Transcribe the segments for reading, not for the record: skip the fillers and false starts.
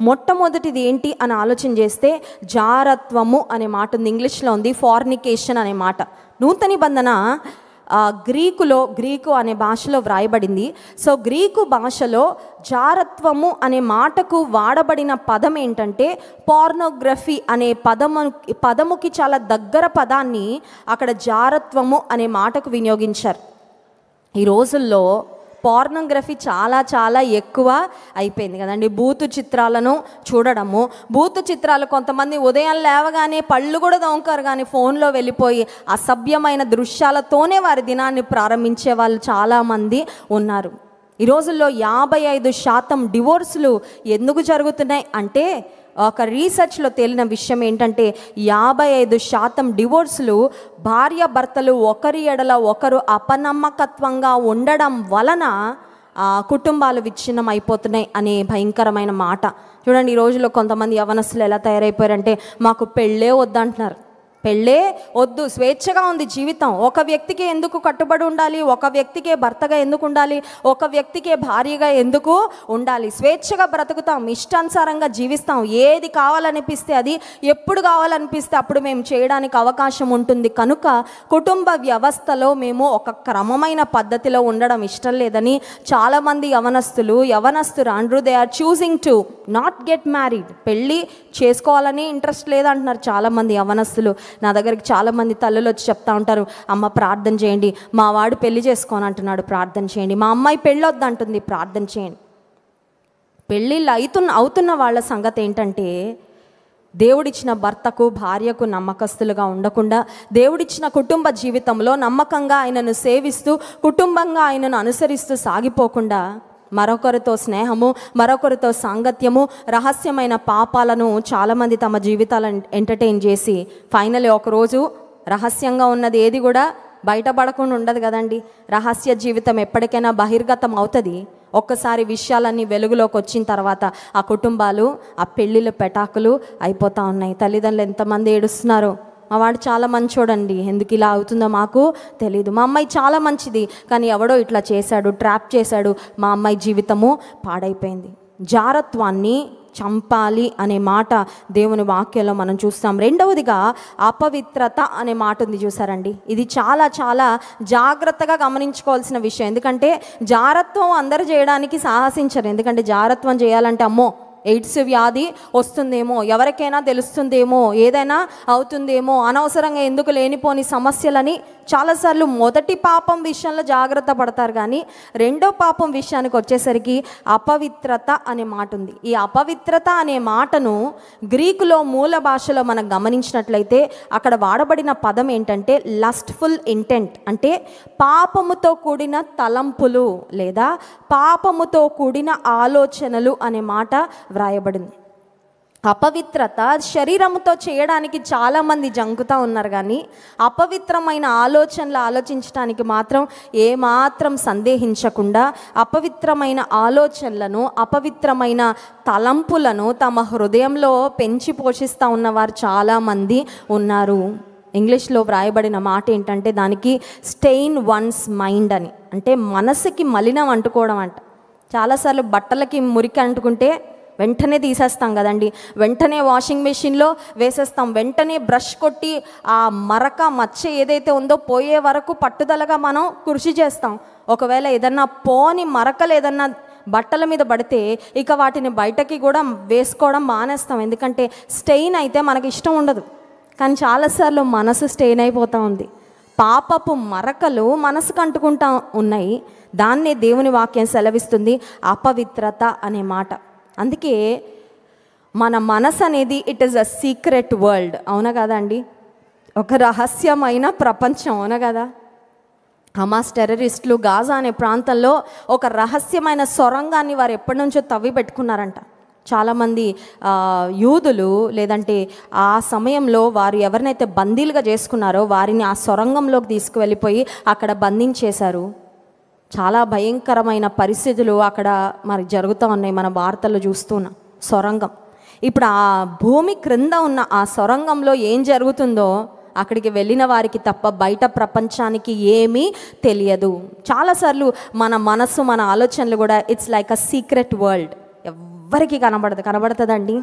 మొట్టమొదటిది ఏంటి అని ఆలోచన చేస్తే జారత్వము అనే మాట ఉంది, ఇంగ్లీష్లో ఉంది ఫార్నికేషన్ అనే మాట. నూతన నిబంధన గ్రీకు అనే భాషలో వ్రాయబడింది. సో గ్రీకు భాషలో జారత్వము అనే మాటకు వాడబడిన పదం ఏంటంటే పోర్నోగ్రఫీ అనే పదముకి చాలా దగ్గర పదాన్ని అక్కడ జారత్వము అనే మాటకు వినియోగించారు. ఈ రోజుల్లో పోర్నోగ్రఫీ చాలా చాలా ఎక్కువ అయిపోయింది కదండి. బూతు చిత్రాలను చూడడము, బూతు చిత్రాలు కొంతమంది ఉదయం లేవగానే పళ్ళు కూడా దొంగకారు కానీ ఫోన్లో వెళ్ళిపోయి అసభ్యమైన దృశ్యాలతోనే వారి దినాన్ని ప్రారంభించే వాళ్ళు చాలామంది ఉన్నారు. ఈ రోజుల్లో 55% డివోర్సులు ఎందుకు జరుగుతున్నాయి అంటే ఒక రీసెర్చ్లో తేలిన విషయం ఏంటంటే 55% డివోర్సులు భార్యాభర్తలు ఒకరి ఎడల ఒకరు అపనమ్మకత్వంగా ఉండడం వలన కుటుంబాలు విచ్ఛిన్నం అయిపోతున్నాయి అనే భయంకరమైన మాట. చూడండి, ఈ రోజుల్లో కొంతమంది యవనస్తులు ఎలా తయారైపోయారంటే మాకు పెళ్ళే వద్దంటున్నారు. పెళ్ళే వద్దు, స్వేచ్ఛగా ఉంది జీవితం. ఒక వ్యక్తికే ఎందుకు కట్టుబడి ఉండాలి, ఒక వ్యక్తికే భర్తగా ఎందుకు ఉండాలి, ఒక వ్యక్తికే భార్యగా ఎందుకు ఉండాలి, స్వేచ్ఛగా బ్రతుకుతాం, ఇష్టానుసారంగా జీవిస్తాం, ఏది కావాలనిపిస్తే అది, ఎప్పుడు కావాలనిపిస్తే అప్పుడు మేము చేయడానికి అవకాశం ఉంటుంది. కనుక కుటుంబ వ్యవస్థలో మేము ఒక క్రమమైన పద్ధతిలో ఉండడం ఇష్టం లేదని చాలామంది యవనస్తురాండ్రు they are choosing to not get married. పెళ్ళి చేసుకోవాలని ఇంట్రెస్ట్ లేదంటున్నారు చాలామంది యవనస్తులు. నా దగ్గరికి చాలామంది తల్లులు వచ్చి చెప్తా ఉంటారు, అమ్మ ప్రార్థన చేయండి, మా వాడు పెళ్లి చేసుకోని అంటున్నాడు, ప్రార్థన చేయండి, మా అమ్మాయి పెళ్ళొద్దంటుంది, ప్రార్థన చేయండి. పెళ్ళిళ్ళు అవుతున్న వాళ్ళ సంగతి ఏంటంటే దేవుడిచ్చిన భర్తకు భార్యకు నమ్మకస్తులుగా ఉండకుండా, దేవుడిచ్చిన కుటుంబ జీవితంలో నమ్మకంగా ఆయనను సేవిస్తూ కుటుంబంగా ఆయనను అనుసరిస్తూ సాగిపోకుండా మరొకరితో స్నేహము, మరొకరితో సాంగత్యము, రహస్యమైన పాపాలను చాలామంది తమ జీవితాలను ఎంటర్టైన్ చేసి ఫైనల్లీ ఒకరోజు రహస్యంగా ఉన్నది ఏది కూడా బయటపడకుండా ఉండదు కదండి. రహస్య జీవితం ఎప్పటికైనా బహిర్గతం అవుతుంది. ఒక్కసారి విషయాలన్నీ వెలుగులోకి వచ్చిన తర్వాత ఆ కుటుంబాలు, ఆ పెళ్ళిళ్ళు పెటాకులు అయిపోతూ ఉన్నాయి. తల్లిదండ్రులు ఎంతమంది ఏడుస్తున్నారు, మా వాడు చాలా మంచోడండి, ఎందుకు ఇలా అవుతుందో మాకు తెలీదు, మా అమ్మాయి చాలా మంచిది కానీ ఎవడో ఇట్లా చేశాడు, ట్రాప్ చేశాడు, మా అమ్మాయి జీవితము పాడైపోయింది. జారత్వాన్ని చంపాలి అనే మాట దేవుని వాక్యంలో మనం చూస్తాం. రెండవదిగా అపవిత్రత అనే మాట ఉంది, చూసారండి. ఇది చాలా చాలా జాగ్రత్తగా గమనించుకోవాల్సిన విషయం. ఎందుకంటే జారత్వం అందరూ చేయడానికి సాహసించరు. ఎందుకంటే జారత్వం చేయాలంటే అమ్మో ఎయిడ్స్ వ్యాధి వస్తుందేమో, ఎవరికైనా తెలుస్తుందేమో, ఏదైనా అవుతుందేమో, అనవసరంగా ఎందుకు లేనిపోని సమస్యలని చాలాసార్లు మొదటి పాపం విషయంలో జాగ్రత్త పడతారు. కానీ రెండో పాపం విషయానికి వచ్చేసరికి అపవిత్రత అనే మాట ఉంది. ఈ అపవిత్రత అనే మాటను గ్రీకులో మూల భాషలో మనం గమనించినట్లయితే అక్కడ వాడబడిన పదం ఏంటంటే లస్ట్ఫుల్ ఇంటెంట్, అంటే పాపముతో కూడిన తలంపులు లేదా పాపముతో కూడిన ఆలోచనలు అనే మాట వ్రాయబడింది. అపవిత్రత శరీరంతో చేయడానికి చాలామంది జంకుతూ ఉన్నారు కానీ అపవిత్రమైన ఆలోచనలు ఆలోచించడానికి మాత్రం ఏమాత్రం సందేహించకుండా అపవిత్రమైన ఆలోచనలను, అపవిత్రమైన తలంపులను తమ హృదయంలో పెంచి పోషిస్తూ ఉన్నవారు చాలామంది ఉన్నారు. ఇంగ్లీష్లో వ్రాయబడిన మాట ఏంటంటే దానికి స్టెయిన్ వన్స్ మైండ్ అని, అంటే మనసుకి మలినం అంటుకోవడం అంట. చాలాసార్లు బట్టలకి మురికి అంటుకుంటే వెంటనే తీసేస్తాం కదండి, వెంటనే వాషింగ్ మెషిన్లో వేసేస్తాం, వెంటనే బ్రష్ కొట్టి ఆ మరక మచ్చ ఏదైతే ఉందో పోయే వరకు పట్టుదలగా మనం కృషి చేస్తాం. ఒకవేళ ఏదన్నా పోని మరకలు ఏదన్నా బట్టల మీద పడితే ఇక వాటిని బయటకి కూడా వేసుకోవడం మానేస్తాం. ఎందుకంటే స్టెయిన్ అయితే మనకి ఇష్టం ఉండదు. కానీ చాలాసార్లు మనసు స్టెయిన్ అయిపోతూ ఉంది. పాపపు మరకలు మనసుకు అంటుకుంటా ఉన్నాయి. దాన్నే దేవుని వాక్యం సెలవిస్తుంది అపవిత్రత అనే మాట. అందుకే మన మనసు అనేది it is a secret world, అవునా కదా అండి? ఒక రహస్యమైన ప్రపంచం, అవునా కదా? హమాస్ టెర్రరిస్టులు గాజా అనే ప్రాంతంలో ఒక రహస్యమైన సొరంగాన్ని వారు ఎప్పటి నుంచో తవ్వి పెట్టుకున్నారంట. చాలామంది యూదులు లేదంటే ఆ సమయంలో వారు ఎవరినైతే బందీలుగా చేసుకున్నారో వారిని ఆ సొరంగంలోకి తీసుకువెళ్ళిపోయి అక్కడ బంధించేశారు. చాలా భయంకరమైన పరిస్థితులు అక్కడ మరి జరుగుతూ ఉన్నాయి, మన వార్తల్లో చూస్తున్నాం. సొరంగం, ఇప్పుడు ఆ భూమి క్రింద ఉన్న ఆ సొరంగంలో ఏం జరుగుతుందో అక్కడికి వెళ్ళిన వారికి తప్ప బయట ప్రపంచానికి ఏమీ తెలియదు. చాలాసార్లు మన మనసు, మన ఆలోచనలు కూడా it's like a secret world. ఎవ్వరికి కనబడుతుందండి.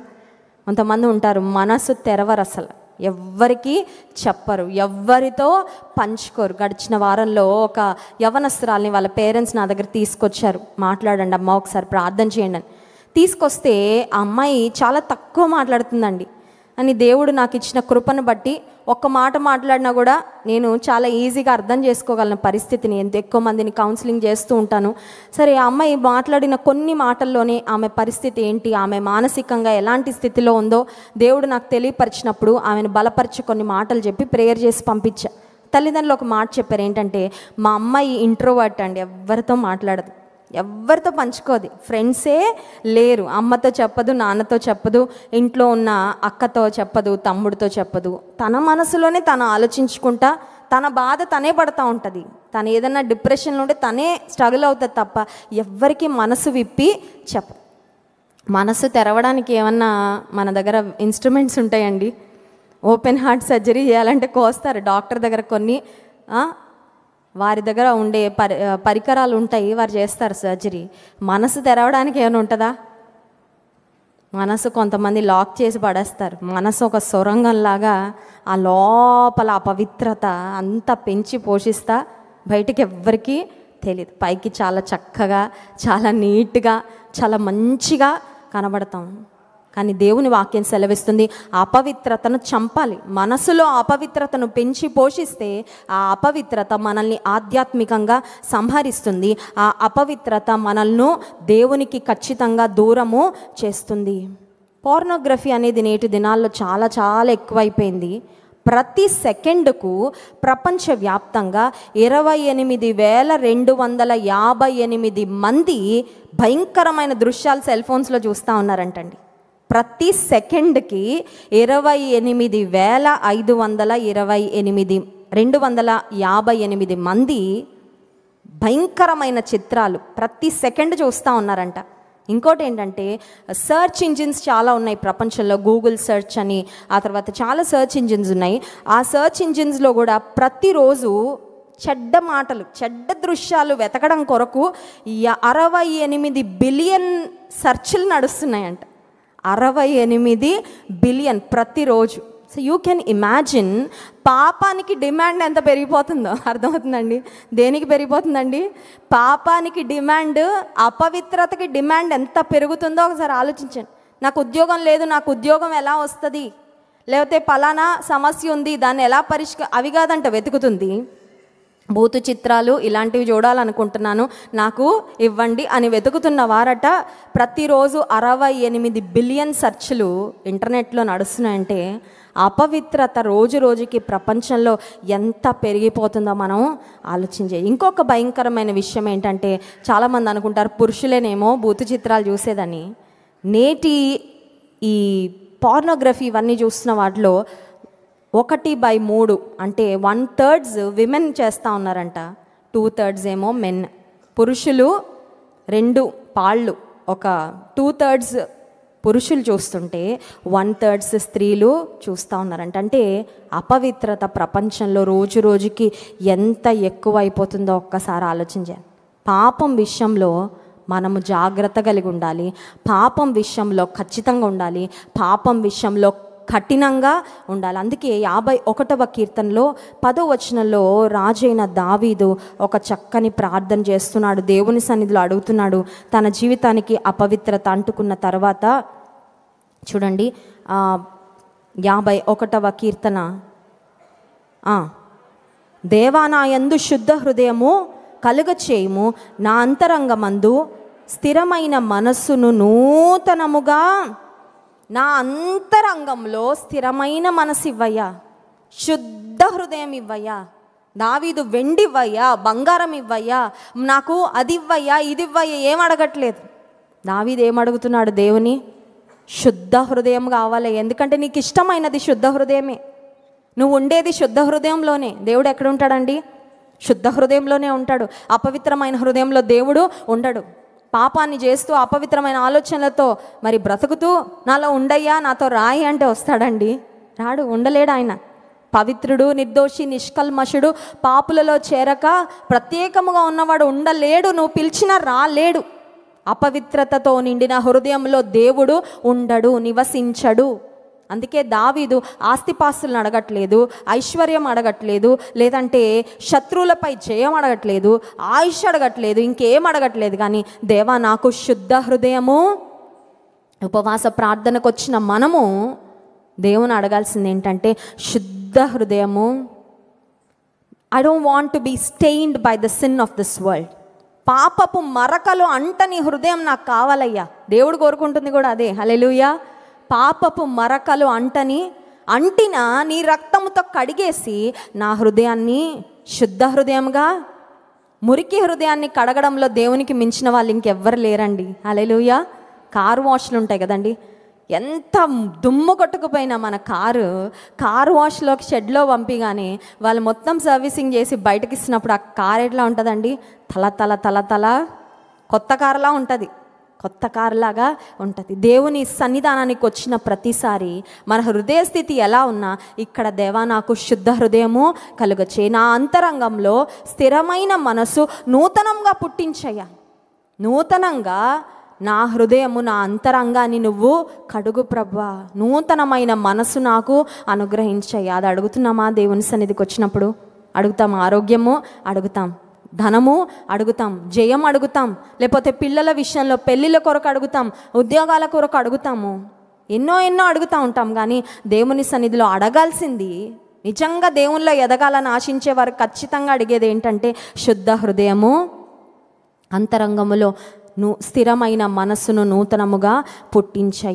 కొంతమంది ఉంటారు మనసు తెరవరు, అసలు ఎవ్వరికి చెప్పరు, ఎవ్వరితో పంచుకోరు. గడిచిన వారంలో ఒక యవనస్తురాల్ని వాళ్ళ పేరెంట్స్ నా దగ్గర తీసుకొచ్చారు. మాట్లాడండి అమ్మ, ఒకసారి ప్రార్థన చేయండి అని తీసుకొస్తే ఆ అమ్మాయి చాలా తక్కువ మాట్లాడుతుందండి. అని దేవుడు నాకు ఇచ్చిన కృపను బట్టి ఒక్క మాట మాట్లాడినా కూడా నేను చాలా ఈజీగా అర్థం చేసుకోగలను పరిస్థితిని. ఎంత ఎక్కువ మందిని కౌన్సిలింగ్ చేస్తూ ఉంటాను. సరే, ఆ అమ్మాయి మాట్లాడిన కొన్ని మాటల్లోనే ఆమె పరిస్థితి ఏంటి, ఆమె మానసికంగా ఎలాంటి స్థితిలో ఉందో దేవుడు నాకు తెలియపరిచినప్పుడు ఆమెను బలపరిచి కొన్ని మాటలు చెప్పి ప్రేయర్ చేసి పంపించా. తల్లిదండ్రులు ఒక మాట చెప్పారు, ఏంటంటే మా అమ్మాయి ఇంట్రోవర్ట్ అండి, ఎవరితో మాట్లాడదు, ఎవరితో పంచుకోదు, ఫ్రెండ్సే లేరు, అమ్మతో చెప్పదు, నాన్నతో చెప్పదు, ఇంట్లో ఉన్న అక్కతో చెప్పదు, తమ్ముడితో చెప్పదు. తన మనసులోనే తను ఆలోచించుకుంటా తన బాధ తనే పడుతూ ఉంటుంది. తను ఏదన్నా డిప్రెషన్లో ఉంటే తనే స్ట్రగుల్ అవుతుంది తప్ప ఎవ్వరికి మనసు విప్పి మనసు తెరవడానికి ఏమన్నా మన దగ్గర ఇన్స్ట్రుమెంట్స్ ఉంటాయండి. ఓపెన్ హార్ట్ సర్జరీ చేయాలంటే కోస్తారు డాక్టర్ దగ్గర, కొన్ని వారి దగ్గర ఉండే పరికరాలు ఉంటాయి, వారు చేస్తారు సర్జరీ. మనసు తెరవడానికి ఏమైనా ఉంటుందా? మనసు కొంతమంది లాక్ చేసి పడేస్తారు. మనసు ఒక సొరంగంలాగా ఆ లోపల ఆ పవిత్రత అంతా పెంచి పోషిస్తా బయటికి ఎవ్వరికీ తెలియదు. పైకి చాలా చక్కగా, చాలా నీట్గా, చాలా మంచిగా కనబడతాం. కానీ దేవుని వాక్యం సెలవిస్తుంది, అపవిత్రతను చంపాలి. మనసులో అపవిత్రతను పెంచి పోషిస్తే ఆ అపవిత్రత మనల్ని ఆధ్యాత్మికంగా సంహరిస్తుంది. ఆ అపవిత్రత మనల్ని దేవునికి ఖచ్చితంగా దూరము చేస్తుంది. పోర్నోగ్రఫీ అనేది నేటి దినాల్లో చాలా చాలా ఎక్కువైపోయింది. ప్రతి సెకండ్కు ప్రపంచవ్యాప్తంగా 28,258 మంది భయంకరమైన దృశ్యాలు సెల్ ఫోన్స్లో చూస్తూ ఉన్నారంటండి. ప్రతి సెకండ్కి 28,528 మంది భయంకరమైన చిత్రాలు ప్రతి సెకండ్ చూస్తూ ఉన్నారంట. ఇంకోటి ఏంటంటే, సర్చ్ ఇంజిన్స్ చాలా ఉన్నాయి ప్రపంచంలో. గూగుల్ సెర్చ్ అని, ఆ తర్వాత చాలా సర్చ్ ఇంజిన్స్ ఉన్నాయి. ఆ సర్చ్ ఇంజిన్స్లో కూడా ప్రతిరోజు చెడ్డ మాటలు, చెడ్డ దృశ్యాలు వెతకడం కొరకు 68 బిలియన్ సెర్చ్లు నడుస్తున్నాయంట. 68 బిలియన్ ప్రతిరోజు. సో యూ కెన్ ఇమాజిన్ పాపానికి డిమాండ్ ఎంత పెరిగిపోతుందో. అర్థమవుతుందండి? దేనికి పెరిగిపోతుందండి? పాపానికి డిమాండ్, అపవిత్రతకి డిమాండ్ ఎంత పెరుగుతుందో ఒకసారి ఆలోచించండి. నాకు ఉద్యోగం లేదు, నాకు ఉద్యోగం ఎలా వస్తుంది, లేకపోతే పలానా సమస్య ఉంది, దాన్ని ఎలా అవి కాదంట వెతుకుతుంది. భూతు చిత్రాలు ఇలాంటివి చూడాలనుకుంటున్నాను, నాకు ఇవ్వండి అని వెతుకుతున్న వారట ప్రతిరోజు 68 బిలియన్ సెర్చ్లు ఇంటర్నెట్లో నడుస్తున్నాయంటే అపవిత్రత రోజు రోజుకి ప్రపంచంలో ఎంత పెరిగిపోతుందో మనం ఆలోచించే. ఇంకొక భయంకరమైన విషయం ఏంటంటే, చాలామంది అనుకుంటారు పురుషులేనేమో భూతు చిత్రాలు చూసేదని. నేటి ఈ పోర్నోగ్రఫీ ఇవన్నీ చూస్తున్న వాటిలో 1/3 అంటే 1/3 విమెన్ చేస్తూ ఉన్నారంట, 2/3 ఏమో మెన్. పురుషులు 2 పాళ్ళు, ఒక 2/3 పురుషులు చూస్తుంటే 1/3 స్త్రీలు చూస్తూ ఉన్నారంట. అంటే అపవిత్రత ప్రపంచంలో రోజు రోజుకి ఎంత ఎక్కువ అయిపోతుందో ఒక్కసారి ఆలోచించాను. పాపం విషయంలో మనము జాగ్రత్త కలిగి ఉండాలి. పాపం విషయంలో ఖచ్చితంగా ఉండాలి. పాపం విషయంలో కఠినంగా ఉండాలి. అందుకే 51వ కీర్తనలో 10వ వచనంలో రాజైన దావీదు ఒక చక్కని ప్రార్థన చేస్తున్నాడు. దేవుని సన్నిధిలో అడుగుతున్నాడు. తన జీవితానికి అపవిత్రత అంటుకున్న తర్వాత చూడండి, 51వ కీర్తన, దేవా నా యందు శుద్ధ హృదయము కలుగచేయుము, నా అంతరంగమందు స్థిరమైన మనస్సును నూతనముగా, నా అంతరంగంలో స్థిరమైన మనసు ఇవ్వయ్యా, శుద్ధ హృదయం ఇవ్వయ్యా. దావీదు వెండి ఇవ్వయ్యా, బంగారం ఇవ్వయ్యా, నాకు అది ఇవ్వయ్యా, ఇది ఇవ్వయ్యా ఏం అడగట్లేదు. దావీదు ఏమడుగుతున్నాడు? దేవుని శుద్ధ హృదయం కావాలి. ఎందుకంటే నీకు ఇష్టమైనది శుద్ధ హృదయమే. నువ్వు ఉండేది శుద్ధ హృదయంలోనే. దేవుడు ఎక్కడ ఉంటాడండి? శుద్ధ హృదయంలోనే ఉంటాడు. అపవిత్రమైన హృదయంలో దేవుడు ఉండడు. పాపాన్ని చేస్తూ అపవిత్రమైన ఆలోచనలతో మరి బ్రతుకుతూ నాలో ఉండయ్యా, నాతో రాయి అంటే వస్తాడండి? రాడు, ఉండలేడు ఆయన. పవిత్రుడు, నిర్దోషి, నిష్కల్మషుడు, పాపులలో చేరక ప్రత్యేకముగా ఉన్నవాడు ఉండలేడు. నువ్వు పిలిచినా రాలేడు. అపవిత్రతతో నిండిన హృదయంలో దేవుడు ఉండడు, నివసించడు. అందుకే దావీదు ఆస్తిపాస్తులను అడగట్లేదు, ఐశ్వర్యం అడగట్లేదు, లేదంటే శత్రువులపై జయం అడగట్లేదు, ఆయుష్ అడగట్లేదు, ఇంకేం అడగట్లేదు. కానీ దేవా నాకు శుద్ధ హృదయము. ఉపవాస ప్రార్థనకు వచ్చిన మనము దేవుని అడగాల్సింది ఏంటంటే శుద్ధ హృదయము. I don't want to be stained by the sin of this world. పాపపు మరకలు అంటని హృదయం నాకు కావాలయ్యా. దేవుడు కోరుకుంటుంది కూడా అదే. హల్లెలూయా. పాపపు మరకలు అంటిన నీ రక్తముతో కడిగేసి నా హృదయాన్ని శుద్ధ హృదయంగా, మురికి హృదయాన్ని కడగడంలో దేవునికి మించిన వాళ్ళు ఇంకెవ్వరు లేరండి. హల్లెలూయా. కారు వాష్లు ఉంటాయి కదండి, ఎంత దుమ్ము కొట్టుకుపోయినా మన కారు వాష్లోకి షెడ్లో పంపిగానే వాళ్ళు మొత్తం సర్వీసింగ్ చేసి బయటకి ఇస్తున్నప్పుడు ఆ కారు ఎట్లా ఉంటుందండి? తల కొత్త కారులా ఉంటుంది, కొత్త కారులాగా ఉంటుంది. దేవుని సన్నిధానానికి వచ్చిన ప్రతిసారి మన హృదయ స్థితి ఎలా ఉన్నా, ఇక్కడ దేవా నాకు శుద్ధ హృదయము కలుగచే, నా అంతరంగంలో స్థిరమైన మనసు నూతనంగా పుట్టించయ్యా, నూతనంగా నా హృదయము, నా అంతరంగాన్ని నువ్వు కడుగు ప్రభువా, నూతనమైన మనసు నాకు అనుగ్రహించయ్యా. అది అడుగుతున్నామా? దేవుని సన్నిధికి వచ్చినప్పుడు అడుగుతాం. ఆరోగ్యము అడుగుతాం, ధనము అడుగుతాం, జయం అడుగుతాం, లేకపోతే పిల్లల విషయంలో పెళ్ళిళ్ళ కొరకు అడుగుతాం, ఉద్యోగాల కొరకు అడుగుతాము, ఎన్నో అడుగుతూ ఉంటాం. కానీ దేవుని సన్నిధిలో అడగాల్సింది, నిజంగా దేవునిలో ఎదగాలని ఆశించే వారు ఖచ్చితంగా అడిగేది ఏంటంటే శుద్ధ హృదయము, అంతరంగములో స్థిరమైన మనస్సును నూతనముగా పుట్టించయ్యా.